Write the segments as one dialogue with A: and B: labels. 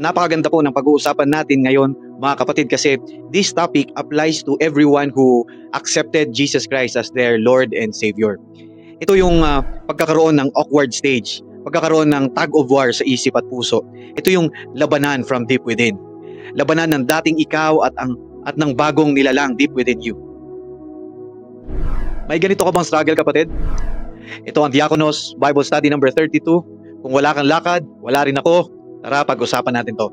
A: Napakaganda po ng pag-uusapan natin ngayon, mga kapatid, kasi this topic applies to everyone who accepted Jesus Christ as their Lord and Savior. Ito yung pagkakaroon ng awkward stage, pagkakaroon ng tug of war sa isip at puso. Ito yung labanan from deep within. Labanan ng dating ikaw at ng bagong nilalang deep within you. May ganito ka bang struggle, kapatid? Ito ang Diakonos Bible Study number 32. Kung wala kang lakad, wala rin ako. Tara, pag-usapan natin to.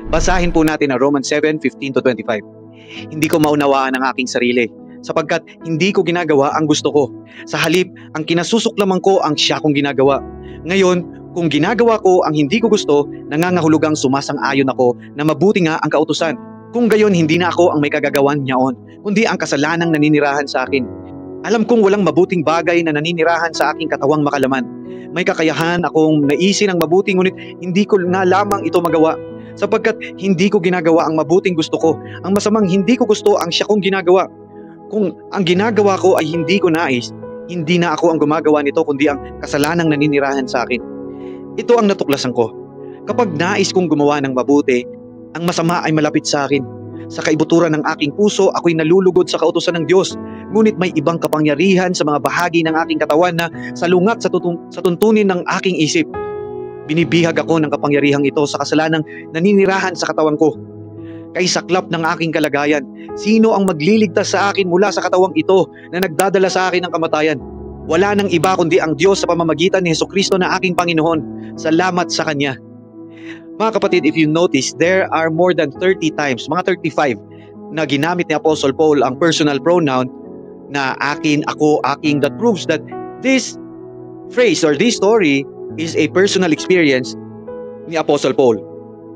A: Basahin po natin ang Romans 7:15-25. Hindi ko maunawaan ang aking sarili, sapagkat hindi ko ginagawa ang gusto ko. Sa halip, ang kinasusuklaman ko ang siya kong ginagawa. Ngayon, kung ginagawa ko ang hindi ko gusto, nangangahulugang sumasang-ayon ako na mabuti nga ang kautusan. Kung gayon, hindi na ako ang may kagagawan niyaon, kundi ang kasalanang naninirahan sa akin. Alam kong walang mabuting bagay na naninirahan sa aking katawang makalaman. May kakayahan akong naisin ang mabuti, ngunit hindi ko na lamang ito magawa. Sapagkat hindi ko ginagawa ang mabuting gusto ko, ang masamang hindi ko gusto ang siya kong ginagawa. Kung ang ginagawa ko ay hindi ko nais, hindi na ako ang gumagawa nito, kundi ang kasalanang naninirahan sa akin. Ito ang natuklasan ko. Kapag nais kong gumawa ng mabuti, ang masama ay malapit sa akin. Sa kaibuturan ng aking puso, ako'y nalulugod sa kautusan ng Diyos. Ngunit may ibang kapangyarihan sa mga bahagi ng aking katawan na salungat sa tuntunin ng aking isip. Binibihag ako ng kapangyarihang ito sa kasalanang naninirahan sa katawan ko. Kay saklap ng aking kalagayan, sino ang magliligtas sa akin mula sa katawang ito na nagdadala sa akin ng kamatayan? Wala nang iba kundi ang Diyos sa pamamagitan ni Hesukristo na aking Panginoon. Salamat sa Kanya. Mga kapatid, if you notice, there are more than 30 times, mga 35, na ginamit ni Apostle Paul ang personal pronoun na akin, ako, aking, that proves that this phrase or this story is a personal experience ni Apostle Paul.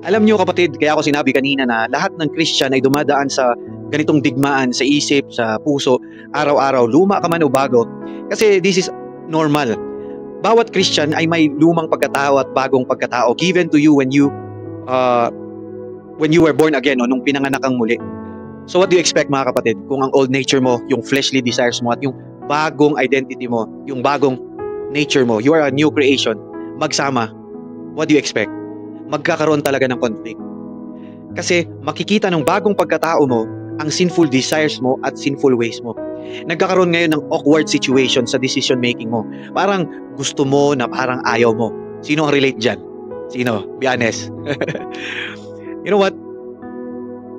A: Alam niyo, kapatid, kaya ako sinabi kanina na lahat ng Christian ay dumadaan sa ganitong digmaan sa isip, sa puso, araw-araw, luma ka man o bago. Kasi this is normal. Bawat Christian ay may lumang pagkatao at bagong pagkatao given to you when you were born again, o nung pinanganak kang muli. So what do you expect, mga kapatid? Kung ang old nature mo, yung fleshly desires mo, at yung bagong identity mo, yung bagong nature mo, you are a new creation, magsama, what do you expect? Magkakaroon talaga ng conflict. Kasi makikita ng bagong pagkatao mo ang sinful desires mo at sinful ways mo. Nagkakaroon ngayon ng awkward situation sa decision making mo. Parang gusto mo na parang ayaw mo. Sino ang relate dyan? Sino? Be honest. You know what?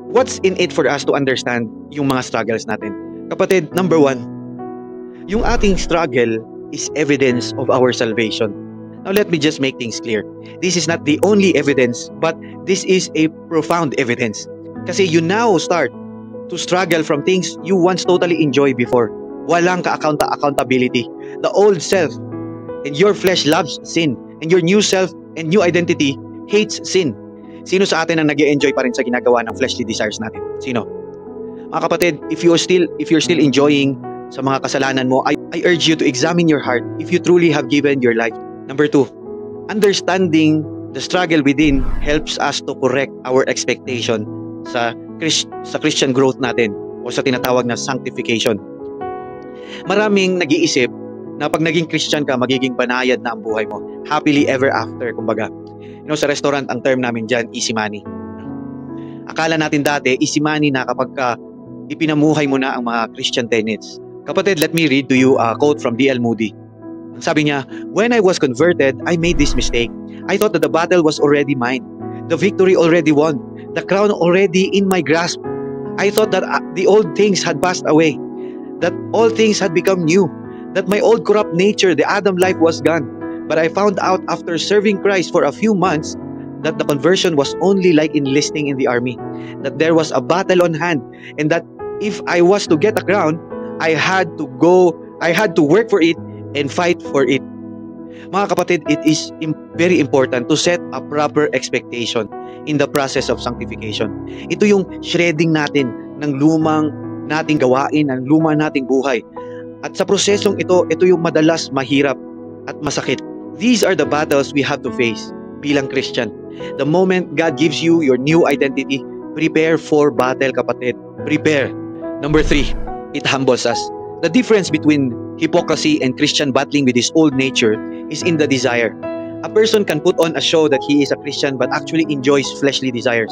A: What's in it for us to understand yung mga struggles natin? Kapatid, number 1, yung ating struggle is evidence of our salvation. Now let me just make things clear. This is not the only evidence, but this is a profound evidence. Kasi you now start to struggle from things you once totally enjoyed before. Walang accountability. The old self and your flesh loves sin, and your new self and new identity hates sin. Sino sa atin ang nag-e-enjoy pa rin sa ginagawa ng fleshly desires natin? Sino? Mga kapatid, if you're still enjoying sa mga kasalanan mo, I urge you to examine your heart if you truly have given your life. Number 2, understanding the struggle within helps us to correct our expectation sa Christian growth natin, o sa tinatawag na sanctification. Maraming nag-iisip na pag naging Christian ka, magiging banayad na ang buhay mo. Happily ever after, kumbaga. You know, sa restaurant, ang term namin dyan, easy money. Akala natin dati, easy money na kapag ipinamuhay mo na ang mga Christian tenets. Kapatid, let me read to you a quote from D.L. Moody. Sabi niya, "When I was converted, I made this mistake. I thought that the battle was already mine. The victory already won. The crown already in my grasp. I thought that the old things had passed away, that all things had become new, that my old corrupt nature, the Adam life, was gone. But I found out after serving Christ for a few months that the conversion was only like enlisting in the army, that there was a battle on hand, and that if I was to get a crown, I had to work for it and fight for it." Mga kapatid, it is very important to set a proper expectation in the process of sanctification. Ito yung shredding natin ng lumang nating gawain, ng lumang nating buhay. At sa prosesong ito yung madalas mahirap at masakit. These are the battles we have to face bilang Christian. The moment God gives you your new identity, prepare for battle, kapatid. Prepare. Number 3, it humbles us. The difference between hypocrisy and Christian battling with his old nature is in the desire. A person can put on a show that he is a Christian but actually enjoys fleshly desires.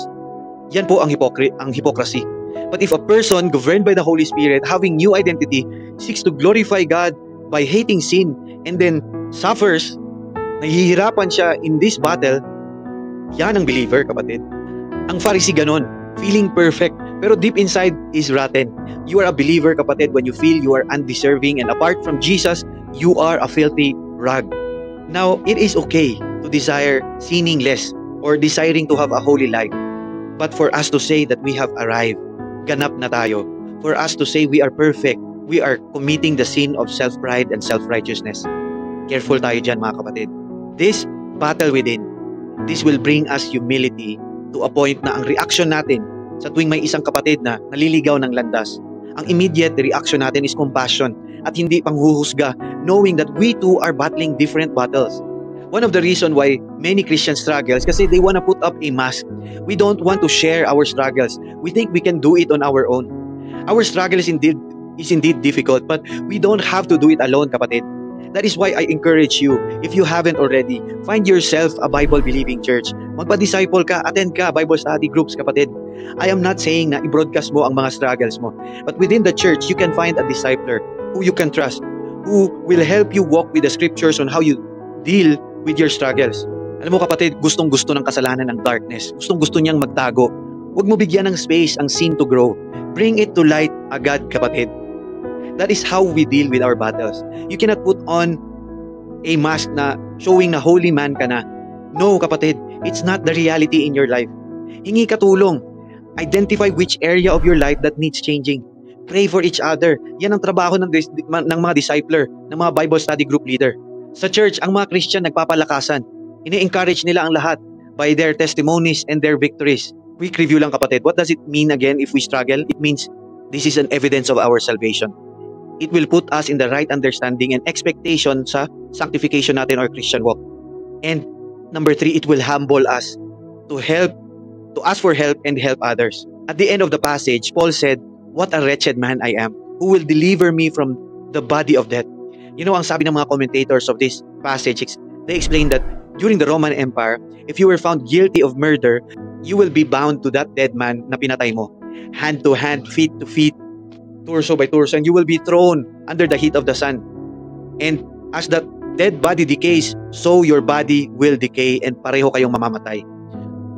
A: Yan po ang hypocrisy. But if a person governed by the Holy Spirit, having new identity, seeks to glorify God by hating sin and then suffers, nahihirapan siya in this battle, yan ang believer, kapatid. Ang Pharisee ganon, feeling perfect, pero deep inside is rotten. You are a believer, kapatid, when you feel you are undeserving and apart from Jesus, you are a filthy rag. Now, it is okay to desire sinning less or desiring to have a holy life. But for us to say that we have arrived, ganap na tayo. For us to say we are perfect, we are committing the sin of self-pride and self-righteousness. Careful tayo dyan, mga kapatid. This battle within, this will bring us humility to a point na ang reaction natin sa tuwing may isang kapatid na naliligaw ng landas, ang immediate reaction natin is compassion at hindi panghuhusga, knowing that we too are battling different battles. One of the reasons why many Christians struggles kasi they want to put up a mask. We don't want to share our struggles. We think we can do it on our own. Our struggle is indeed difficult, but we don't have to do it alone, kapatid. That is why I encourage you, if you haven't already, find yourself a Bible-believing church. Magpa-disciple ka, attend ka, Bible study groups, kapatid. I am not saying na i-broadcast mo ang mga struggles mo, but within the church, you can find a discipler who you can trust, who will help you walk with the scriptures on how you deal with your struggles. Alam mo, kapatid, gustong-gusto ng kasalanan ng darkness. Gustong-gusto niyang magtago. Huwag mo bigyan ng space ang sin to grow. Bring it to light agad, kapatid. That is how we deal with our battles. You cannot put on a mask na showing na holy man ka na. No, kapatid, it's not the reality in your life. Hingi ka tulong. Identify which area of your life that needs changing. Pray for each other. Yan ang trabaho ng mga discipler, ng mga Bible study group leader. Sa church, ang mga Christian nagpapalakasan. Ini-encourage nila ang lahat by their testimonies and their victories. Quick review lang, kapatid. What does it mean again if we struggle? It means this is an evidence of our salvation. It will put us in the right understanding and expectation sa sanctification natin or Christian walk. And number 3, it will humble us to ask for help and help others. At the end of the passage, Paul said, "What a wretched man I am. Who will deliver me from the body of death?" You know, ang sabi ng mga commentators of this passage, they explain that during the Roman Empire, if you were found guilty of murder, you will be bound to that dead man na pinatay mo. Hand to hand, feet to feet, torso by torso, and you will be thrown under the heat of the sun. And as that dead body decays, so your body will decay and pareho kayong mamamatay.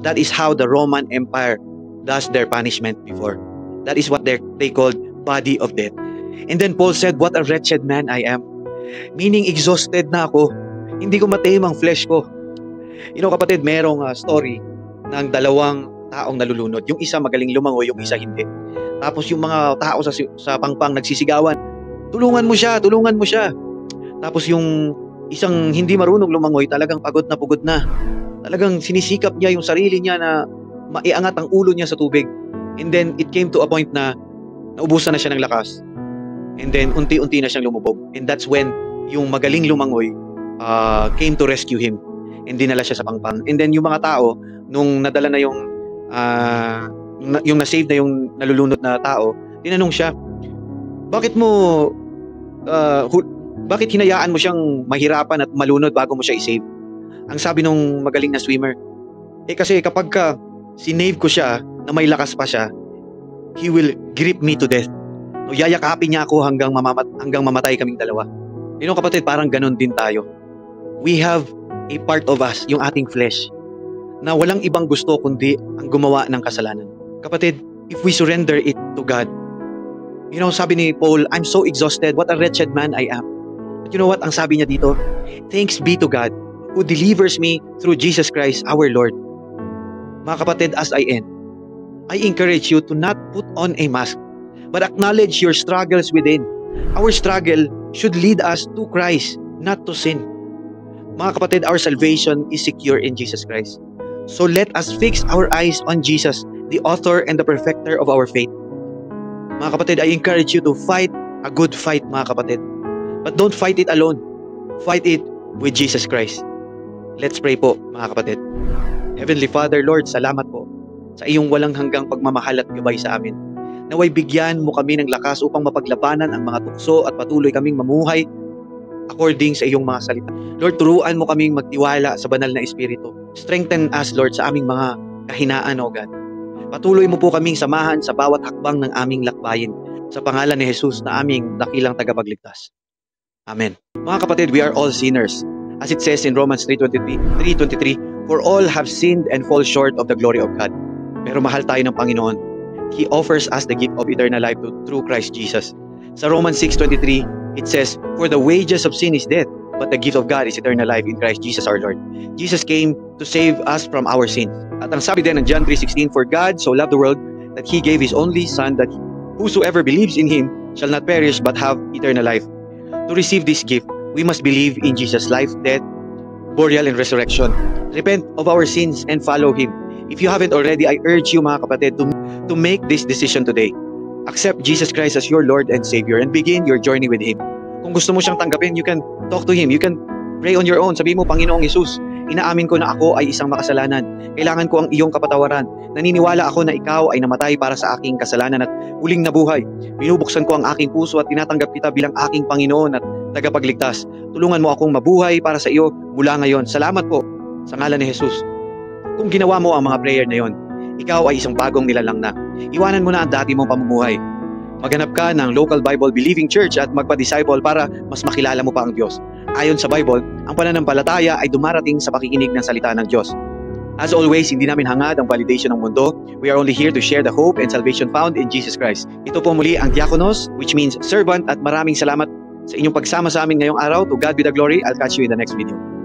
A: That is how the Roman Empire does their punishment before. That is what they called body of death. And then Paul said, "What a wretched man I am." Meaning, exhausted na ako. Hindi ko matame ang flesh ko. You know, kapatid, merong story ng dalawang taong nalulunod. Yung isa magaling lumangoy, yung isa hindi. Tapos yung mga tao sa pangpang nagsisigawan, tulungan mo siya, tulungan mo siya. Tapos yung isang hindi marunong lumangoy, talagang pagod na. Talagang sinisikap niya yung sarili niya na maiangat ang ulo niya sa tubig. And then it came to a point na naubusan na siya ng lakas. And then unti-unti na siyang lumubog. And that's when yung magaling lumangoy came to rescue him. And dinala siya sa pangpang. And then yung mga tao, nung nadala na yung na-save na yung nalulunod na tao, tinanong siya, bakit hinayaan mo siyang mahirapan at malunod bago mo siya i-save? Ang sabi nung magaling na swimmer, kasi kapag sinave ko siya, na may lakas pa siya, he will grip me to death. No, yayakapin niya ako hanggang mamatay kaming dalawa. You know, kapatid, parang ganun din tayo. We have a part of us, yung ating flesh, na walang ibang gusto kundi ang gumawa ng kasalanan. Kapatid, if we surrender it to God, you know, sabi ni Paul, "I'm so exhausted, what a wretched man I am." But you know what, ang sabi niya dito, "Thanks be to God who delivers me through Jesus Christ our Lord." Mga kapatid, as I end, I encourage you to not put on a mask, but acknowledge your struggles within. Our struggle should lead us to Christ, not to sin. Mga kapatid, our salvation is secure in Jesus Christ. So let us fix our eyes on Jesus, the author and the perfecter of our faith. Mga kapatid, I encourage you to fight a good fight, mga kapatid. But don't fight it alone. Fight it with Jesus Christ. Let's pray po, mga kapatid. Heavenly Father, Lord, salamat po sa iyong walang hanggang pagmamahal at gabay sa amin. Naway bigyan mo kami ng lakas upang mapaglabanan ang mga tukso at patuloy kaming mamuhay according sa iyong mga salita. Lord, turuan mo kaming magtiwala sa banal na Espiritu. Strengthen us, Lord, sa aming mga kahinaan, O God. Patuloy mo po kaming samahan sa bawat hakbang ng aming lakbayin. Sa pangalan ni Jesus na aming dakilang tagapagligtas. Amen. Mga kapatid, we are all sinners. As it says in Romans 3:23, for all have sinned and fall short of the glory of God. Pero mahal tayo ng Panginoon. He offers us the gift of eternal life through Christ Jesus. Sa Romans 6:23, it says, for the wages of sin is death, but the gift of God is eternal life in Christ Jesus our Lord. Jesus came to save us from our sins. At ang sabi din ng John 3:16, for God so loved the world that He gave His only Son, that whosoever believes in Him shall not perish but have eternal life. To receive this gift, we must believe in Jesus' life, death, burial, and resurrection. Repent of our sins and follow Him. If you haven't already, I urge you mga kapatid to make this decision today. Accept Jesus Christ as your Lord and Savior and begin your journey with Him. Kung gusto mo siyang tanggapin, you can talk to Him. You can pray on your own. Sabihin mo, Panginoong Jesus, inaamin ko na ako ay isang makasalanan. Kailangan ko ang iyong kapatawaran. Naniniwala ako na ikaw ay namatay para sa aking kasalanan at muling nabuhay. Binubuksan ko ang aking puso at tinatanggap kita bilang aking Panginoon at tagapagligtas. Tulungan mo akong mabuhay para sa iyo mula ngayon. Salamat po sa ngalan ni Jesus. Kung ginawa mo ang mga prayer na yon, ikaw ay isang bagong nilalang na. Iwanan mo na ang dati mong pamumuhay. Maghanap ka ng local Bible believing church at magpa-disciple para mas makilala mo pa ang Diyos. Ayon sa Bible, ang pananampalataya ay dumarating sa pakikinig ng salita ng Diyos. As always, hindi namin hangad ang validation ng mundo. We are only here to share the hope and salvation found in Jesus Christ. Ito po muli ang diakonos, which means servant, at maraming salamat sa inyong pagsama sa amin ngayong araw. To God be the glory. I'll catch you in the next video.